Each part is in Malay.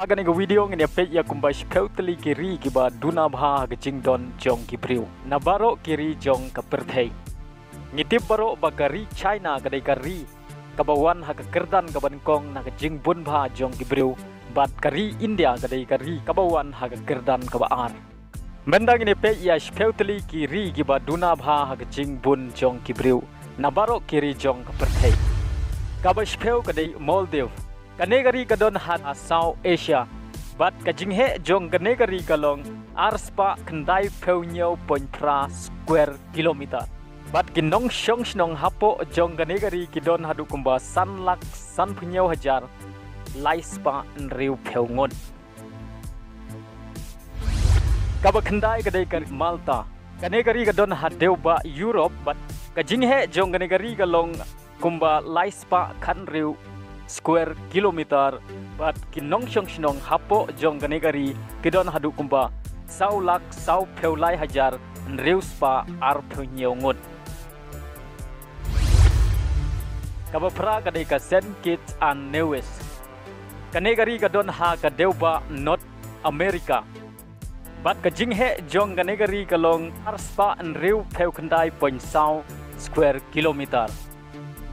Agan ego video ngene pet ya kumba speu teli kiri kiba duna bha gajing don jong kibriu nabaro kiri jong kaperthei ngitip baro bagari China kadai kari kabawan ha kerdan kaban kong na gajing bun bha jong kibriu bat kari India kadai kari kabawan ha kerdan kabaan mendang ini pet ya speu teli kiri kiba duna bha gajing bun jong kibriu nabaro kiri jong kaperthei kaba speu kadai Maldives kanegari kadon hat South Asia bat kajinghe jong kanegari kalong arspa kendai peunyo pointra square kilometer bat kinong shong snong hapo jong kanegari kidon hadu kumba sanlak san punyo hajar laispa nriu peungon kaba kendai kadai kar Malta kanegari kadon hadeu ba Europe bat kajinghe jong kanegari kalong kumba laispa kanriu square kilometer bat kinong shong shnong hapo jong ganegari kidon hadu kumba sau lak sau peulai hajar nreuspa ar phunyeongot kaba pra kadai ka Saint Kitts and Nevis kanegari kadon ha ka deuba North America bat ka jinghe jong ganegari kalong arspa nreu peu khandai point sau square kilometer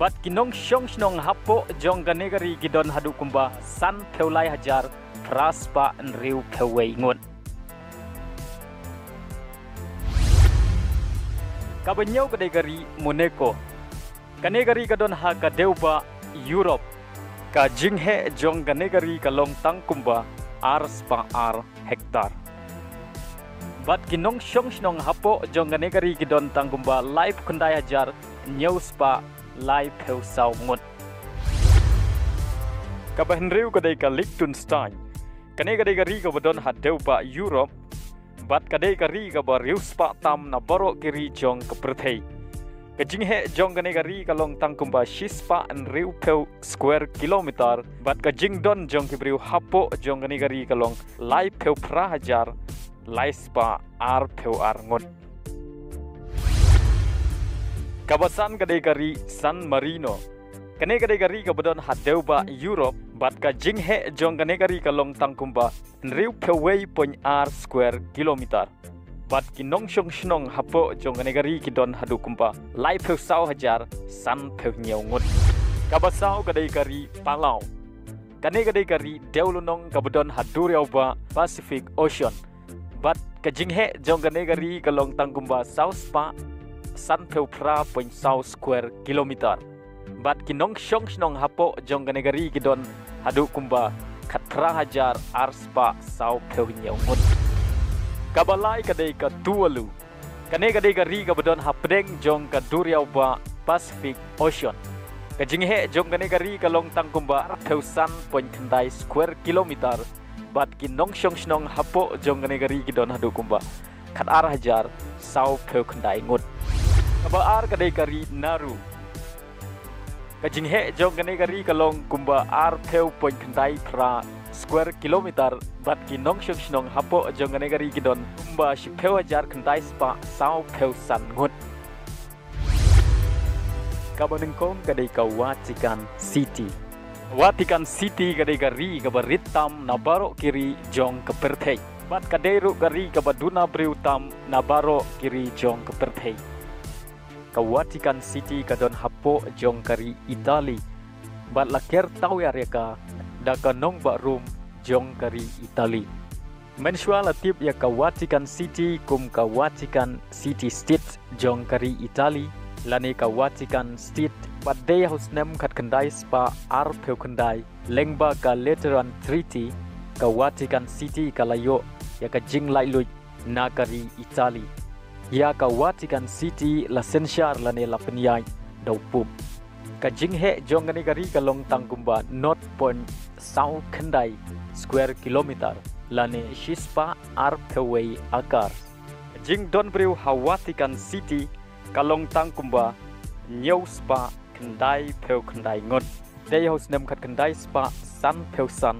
bat kinong shong snong hapo jong ganegari gidon hadu kumba san peulai hajar praspa nriu pewei ngon kabanyau kadegari Monaco kanegari kadon ha kadeuba Europe ka jinghe jong ganegari kalong tang kumba arspa ar hektar bat kinong shong snong hapo jong ganegari gidon tang kumba live kundai hajar nyuspa lai peu sau ngot kaba henriu kadai ka Liechtenstein kane kadai ka ri ka badon hadeu ba Europe bat kadai ka ri ka ba rius pa tam na baro kiri jong ka perthei kajing he jong kane ka ri ka long tang kumba shispa an riu peu square kilometer bat kajing don jong kibriu hapo jong kane ka ri ka long lai peu pra hajar lai spa ar peu ar ngot kabasan kadai kari San Marino kane kadai kari kabadon hadeu ba Europe bat ka jinghe jong kane kari kalong tangkumba nriu pewei point r square kilometer bat kinong shong snong hapo jong kane kari kidon hadu kumba lai peu sau hajar san peu nyeongut kabasau kadai kari Palau kane kadai kari deulunong kabadon haduriau ba Pacific Ocean bat ka jinghe jong kane kari kalong tangkumba South Pa san peu pra point sau square kilometer bat kinong shong snong hapo jong ganegari gidon hadu kumba khat pra hajar arspa sau peu nyeongut kabalai kadai ka Tuvalu kane kadai ka ri ka badon hapdeng jong ka duriau ba Pacific Ocean kajinghe jong ganegari ka long tang kumba peu san point khandai square kilometer bat kinong shong snong hapo jong ganegari gidon hadu kumba khat ar hajar sau peu khandai ngut kabaar kadai kari Nauru kajinghe jong kadai kari kalong kumba ar peu point khandai pra square kilometer bat kinong shong snong hapo jong kadai kari kidon kumba shipeu hajar khandai spa sau peu san ngut kabanengkong kadai ka Vatican City kadai kari kabaritam nabaro kiri jong kaperthei bat kadai ru kari kabaduna briutam nabaro kiri jong kaperthei ka Vatican City kadon hapo jong kari Itali bat laker tau ya reka da kanong ba room jong kari Itali mensual atip ya ka Vatican City kum ka Vatican City State jong kari Itali lani ka Vatican State bat day house nem khat kandai spa ar peu kandai lengba ka Lateran Treaty ka Vatican City kalayo ya ka jing lai lui na kari Itali ya ka Vatican City la sensyar lane la penyai dau pup ka jinghe jong gani kari kalong tangkumba North Point sau khandai square kilometer lane shispa ar pewei akar jing don briu ha Vatican City kalong tangkumba nyau spa khandai peu khandai ngot day house nem khat khandai spa san peu san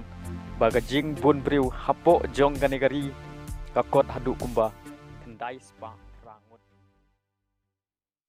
baga jing bun briu hapo jong gani kari ka kot hadu kumba khandai spa